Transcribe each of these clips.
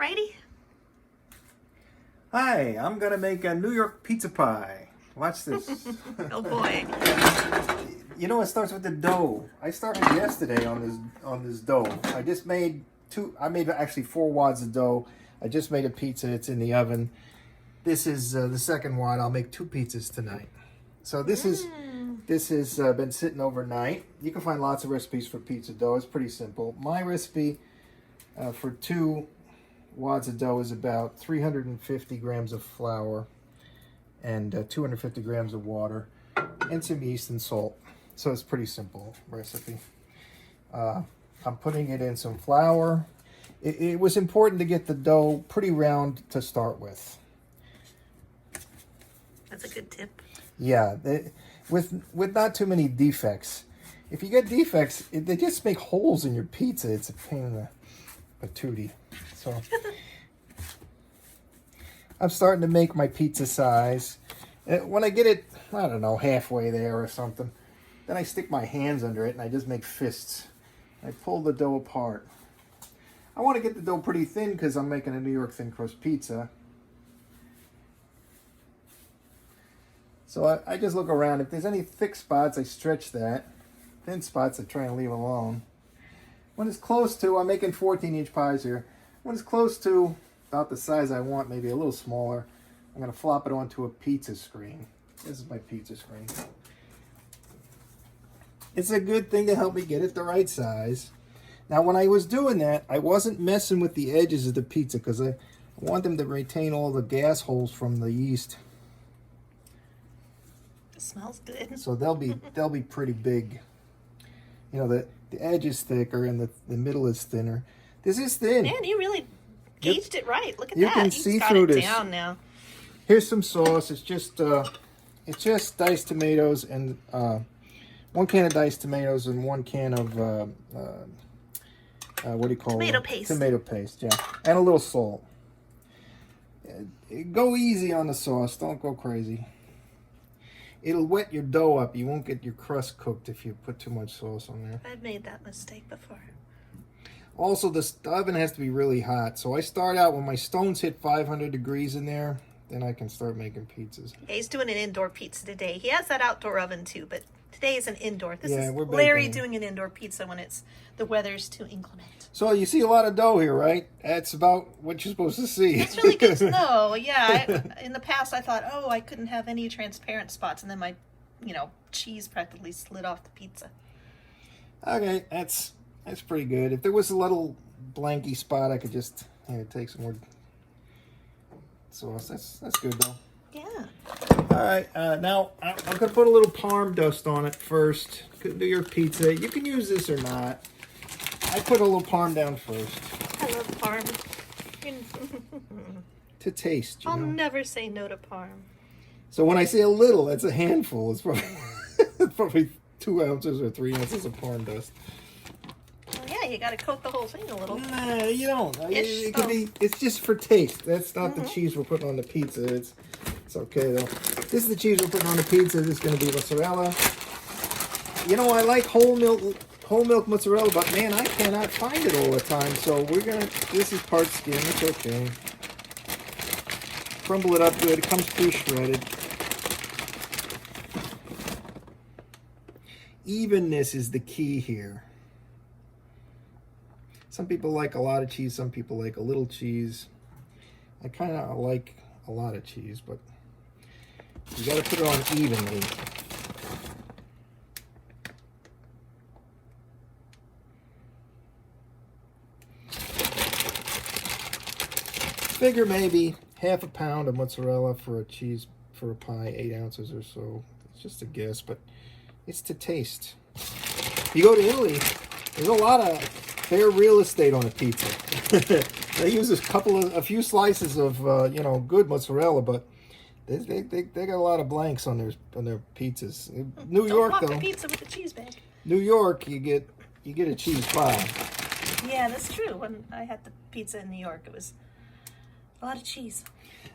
Alrighty. Hi, I'm gonna make a New York pizza pie. Watch this. Oh boy. You know, it starts with the dough. I started yesterday on this dough. I just made actually 4 wads of dough. I just made a pizza. It's in the oven. This is the second wad. I'll make 2 pizzas tonight. So this has been sitting overnight. You can find lots of recipes for pizza dough. It's pretty simple. My recipe for 2 wads of dough is about 350 grams of flour and 250 grams of water and some yeast and salt. So it's a pretty simple recipe. I'm putting it in some flour. It was important to get the dough pretty round to start with. That's a good tip. Yeah, with not too many defects. If you get defects, they just make holes in your pizza. It's a pain in the patootie. So I'm starting to make my pizza size. When I get it, I don't know, halfway there or something, then I stick my hands under it and I just make fists. I pull the dough apart. I want to get the dough pretty thin because I'm making a New York thin crust pizza. So I just look around. If there's any thick spots, I stretch that. Thin spots, I try and leave alone. When it's close to, I'm making 14-inch pies here. When it's close to about the size I want, maybe a little smaller, I'm going to flop it onto a pizza screen. This is my pizza screen. It's a good thing to help me get it the right size. Now, when I was doing that, I wasn't messing with the edges of the pizza because I want them to retain all the gas holes from the yeast. It smells good. So they'll be pretty big. You know, the edge is thicker and the middle is thinner. This is thin. Man, you really gauged it right. Look at You that. can You've see got through it this. down now. Here's some sauce. It's just diced tomatoes and 1 can of diced tomatoes and 1 can of what do you call it? Tomato paste. Tomato paste, yeah, and a little salt. Go easy on the sauce. Don't go crazy. It'll wet your dough up. You won't get your crust cooked if you put too much sauce on there. I've made that mistake before. Also, the oven has to be really hot. So I start out when my stones hit 500 degrees in there, then I can start making pizzas. Yeah, he's doing an indoor pizza today. He has that outdoor oven too, but today is an indoor. This is we're Larry baking. doing an indoor pizza when the weather's too inclement. So you see a lot of dough here, right? That's about what you're supposed to see. It's really good to know. Yeah, in the past I thought, oh, I couldn't have any transparent spots, and then my, cheese practically slid off the pizza. Okay, that's pretty good. If there was a little blanky spot, I could just take some more sauce. That's good though. Yeah. All right, now I'm gonna put a little parm dust on it first. Do your pizza. You can use this or not. I put a little parm down first. I love parm. To taste, I'll never say no to parm. So when I say a little, that's a handful. It's probably, it's probably 2 ounces or 3 ounces of parm dust. Well, yeah, you got to coat the whole thing a little. Nah, you don't. Ish. It could be. It's just for taste. That's not the cheese we're putting on the pizza. It's okay though. This is the cheese we're putting on the pizza. This is going to be mozzarella. You know, I like whole milk mozzarella, but man, I cannot find it all the time. So this is part skin. It's okay. Crumble it up good. It comes pre-shredded. Evenness is the key here. Some people like a lot of cheese. Some people like a little cheese. I kind of like a lot of cheese, but you got to put it on evenly. Figure maybe half a pound of mozzarella for a cheese for a pie, 8 ounces or so. It's just a guess, but it's to taste. If you go to Italy, there's a lot of bare real estate on a pizza. They use a few slices of good mozzarella, but they got a lot of blanks on their pizzas. New York Don't though. pop the pizza with the cheese bag. New York, you get a cheese pie. Yeah, that's true. When I had the pizza in New York, it was a lot of cheese.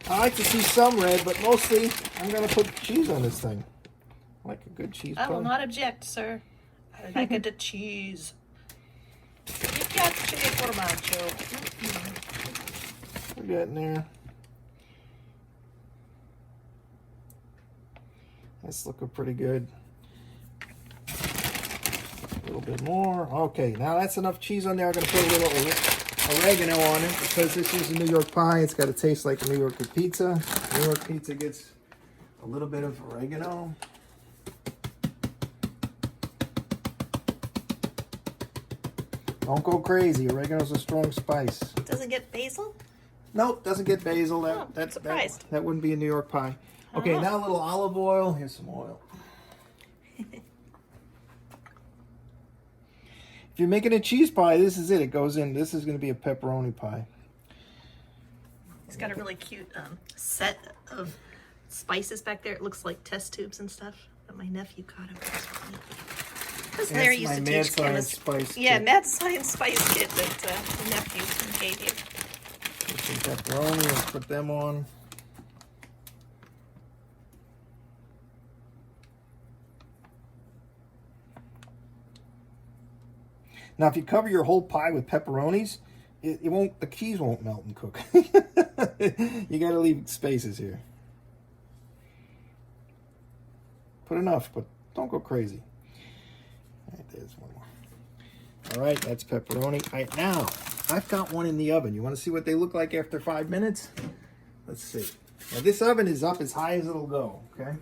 I like to see some red, but mostly I'm going to put cheese on this thing. I like a good cheese pie. I will not object, sir. I like it to cheese. Mi piace il formaggio. getting there. That's looking pretty good. A little bit more. Okay, now that's enough cheese on there. I'm going to put a little oregano on it because this is a New York pie. It's got to taste like a New York pizza. New York pizza gets a little bit of oregano. Don't go crazy. Oregano's a strong spice. Doesn't get basil? Nope, doesn't get basil. Surprised. That wouldn't be a New York pie. Okay, now a little olive oil. Here's some oil. If you're making a cheese pie, this is it. It goes in. This is going to be a pepperoni pie. It's got a really cute set of spices back there. It looks like test tubes and stuff that my nephew got him. Because Larry used to teach chemistry. Yeah, Mad Science Spice Kit that the nephew gave you. Some pepperoni. Let's put them on. Now, if you cover your whole pie with pepperonis, it won't. The cheese won't melt and cook. You got to leave spaces here. Put enough, but don't go crazy. All right, there's one more. All right, that's pepperoni. All right, now I've got one in the oven. You want to see what they look like after 5 minutes? Let's see. Now this oven is up as high as it'll go. Okay.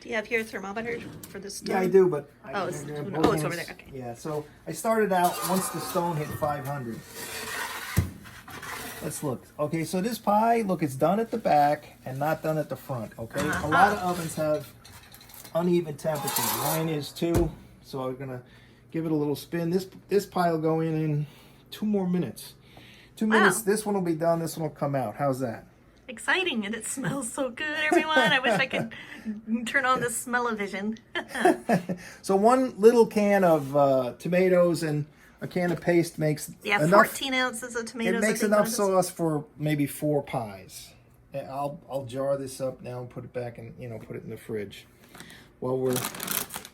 Do you have your thermometer for the stone? Yeah, I do, but it's over there. Okay. Yeah, so I started out once the stone hit 500. Let's look. Okay, so this pie, look, it's done at the back and not done at the front. Okay, a lot of ovens have uneven temperatures. Mine is too, so I'm gonna give it a little spin. This pie will go in 2 more minutes. 2 minutes. This one will be done. This one will come out. How's that? Exciting, and it smells so good, everyone. I wish I could turn on the smell-o-vision. So 1 little can of tomatoes and a can of paste makes enough. 14 ounces of tomatoes. It makes enough sauce for maybe 4 pies. And I'll jar this up now and put it back in, put it in the fridge. While we're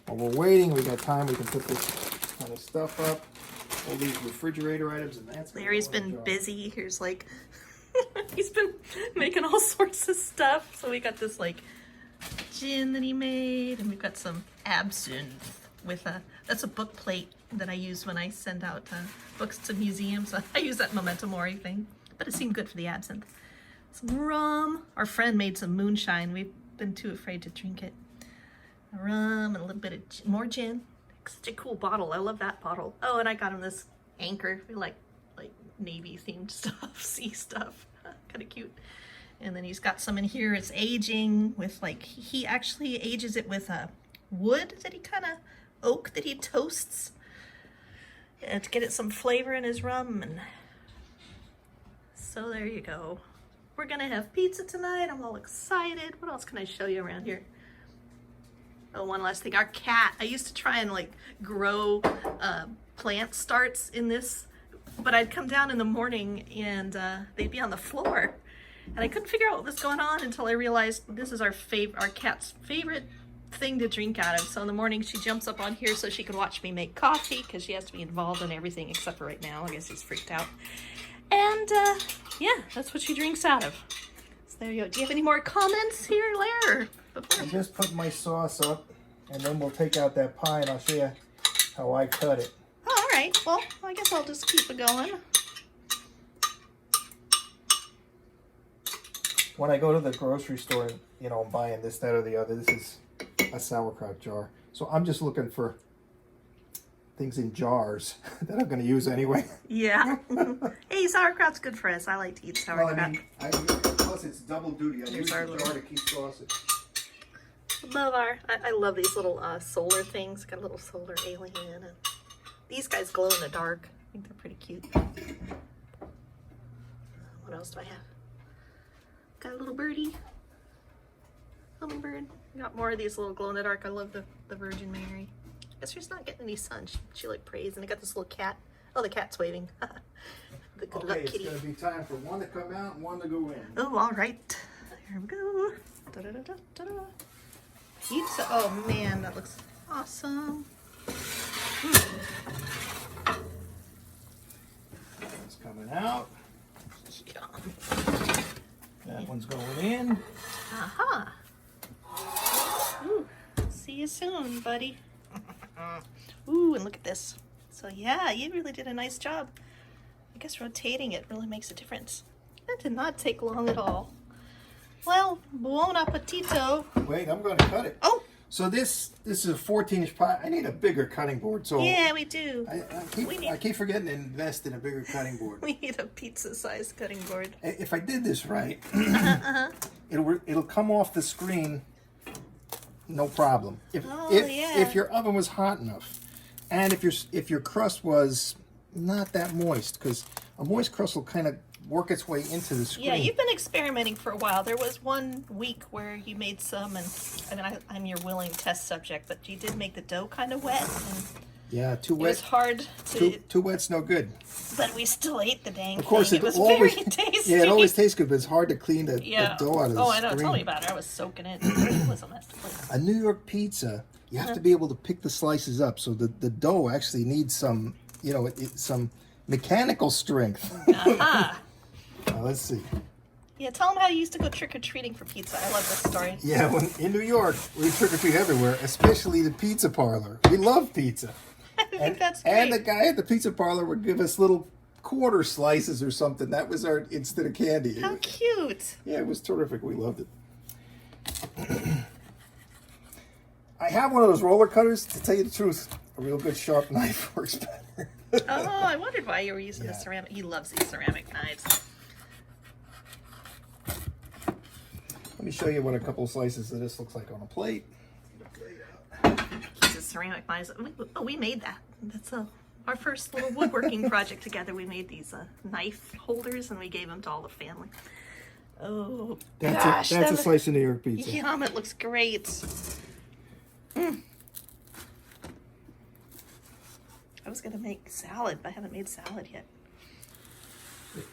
waiting, we got time. We can put this kind of stuff up. All these refrigerator items, and that's. Larry's been busy. Here's like. He's been making all sorts of stuff. So we got this like gin that he made, and we've got some absinthe with that's a book plate that I use when I send out books to museums. I use that memento mori thing, but it seemed good for the absinthe. Some rum. Our friend made some moonshine. We've been too afraid to drink it. Rum and a little bit of more gin. Such a cool bottle. I love that bottle. Oh, and I got him this anchor. We like Navy themed stuff, sea stuff. Kind of cute. And then he's got some in here. It's aging with he actually ages it with wood that he oak that he toasts to get it some flavor in his rum. And so there you go. We're gonna have pizza tonight. I'm all excited. What else can I show you around here? Oh, one last thing. Our cat. I used to try and grow plant starts in this, but I'd come down in the morning and they'd be on the floor, and I couldn't figure out what was going on until I realized this is our cat's favorite thing to drink out of. So in the morning she jumps up on here so she can watch me make coffee, because she has to be involved in everything except for right now. I guess he's freaked out. And yeah, that's what she drinks out of. So there you go. Do you have any more comments here, Lair? I'm just putting my sauce up, and then we'll take out that pie, and I'll show you how I cut it. Oh, all right. Well, I guess I'll just keep it going. When I go to the grocery store, I'm buying this, that, or the other. This is a sauerkraut jar. So I'm just looking for things in jars that I'm going to use anyway. Yeah. Hey, sauerkraut's good for us. I like to eat sauerkraut. Well, plus it's double duty. I use the jar to keep sausage. I love these little solar things. Got a little solar alien, and these guys glow in the dark. I think they're pretty cute. What else do I have? Got a little birdie. Hummingbird. Got more of these little glow in the dark. I love the Virgin Mary. Guess she's not getting any sun. She prays, and I got this little cat. Oh, the cat's waving. The good luck kitty. It's going to be time for one to come out and one to go in. Oh, all right. Here we go. Da-da-da-da-da-da. Pizza. Oh man, that looks awesome. It's coming out. Yeah. one's going in. Aha. Ooh, see you soon, buddy. Ooh, and look at this. So yeah, you really did a nice job. I guess rotating it really makes a difference. That did not take long at all. Well, buon appetito. Wait, I'm going to cut it. Oh! So this is a 14-inch pie. I need a bigger cutting board. So Yeah, we do. I keep forgetting to invest in a bigger cutting board. We need a pizza-sized cutting board. If I did this right, it'll come off the screen, no problem. If your oven was hot enough, and if your crust was not that moist, because a moist crust will kind of work its way into the screen. Yeah, you've been experimenting for a while. There was one week where you made some, and I mean, I'm your willing test subject, but you did make the dough kind of wet. And yeah, too wet. It was hard to. Too wet's no good. But we still ate the dang Of course, thing. It was always, very tasty. Yeah, it always tastes good, but it's hard to clean the dough out of the Oh, I know. screen. Tell me about it. I was soaking it. It was a mess. A New York pizza, you have to be able to pick the slices up, so the dough actually needs some, some mechanical strength. Aha. Let's see. Yeah, tell them how you used to go trick-or-treating for pizza. I love this story. Yeah, in New York, we trick-or-treat everywhere, especially the pizza parlor. We love pizza. I think that's great. And the guy at the pizza parlor would give us little quarter slices or something. That was our instant of candy. How cute. Yeah, it was terrific. We loved it. I have one of those roller cutters. To tell you the truth, a real good sharp knife works better. Oh, I wondered why you were using the ceramic. He loves these ceramic knives. Let me show you what a couple of slices of this looks like on a plate. These are ceramic knives. Oh, we made that. That's our first little woodworking project together. We made these knife holders, and we gave them to all the family. Oh, gosh. That's a slice of New York pizza. Yum, it looks great. I was going to make salad, but I haven't made salad yet.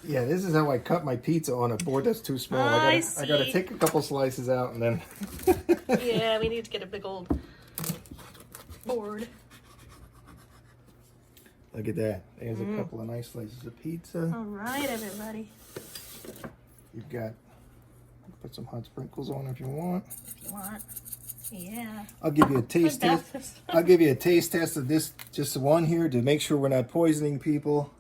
Yeah, this is how I cut my pizza on a board that's too small. I gotta take a couple slices out and then. Yeah, we need to get a big old board. Look at that. There's a couple of nice slices of pizza. All right, everybody. You've got. Put some hot sprinkles on if you want. If you want. Yeah. I'll give you a taste test. I'll give you a taste test of this, just the one here, to make sure we're not poisoning people.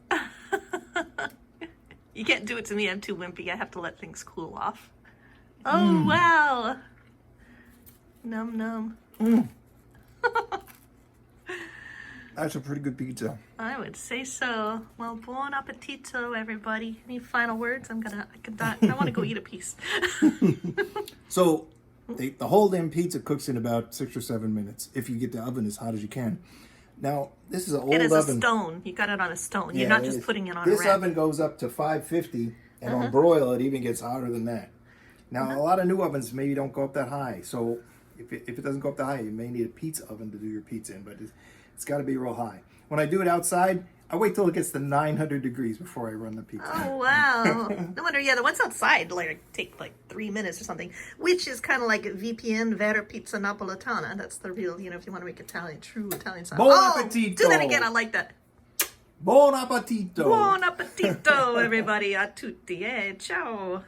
You can't do it to me. I'm too wimpy. I have to let things cool off. Oh, wow. Num num. That's a pretty good pizza. I would say so. Well, buon appetito, everybody. Any final words? I want to go eat a piece. So, the whole damn pizza cooks in about 6 or 7 minutes if you get the oven as hot as you can. Now, this is an old oven. It is a stone. You got it on a stone. You're not just putting it on a rack. This oven goes up to 550, and on broil, it even gets hotter than that. Now, a lot of new ovens maybe don't go up that high. So, if it doesn't go up that high, you may need a pizza oven to do your pizza in, but it's got to be real high. When I do it outside, I wait till it gets to 900 degrees before I run the pizza. Oh, wow. No wonder, the ones outside take 3 minutes or something, which is kind of like VPN, Vera Pizza Napoletana. That's the real, if you want to make Italian, true Italian style. Buon appetito. Do that again. I like that. Buon appetito. Buon appetito, everybody. A tutti, ciao.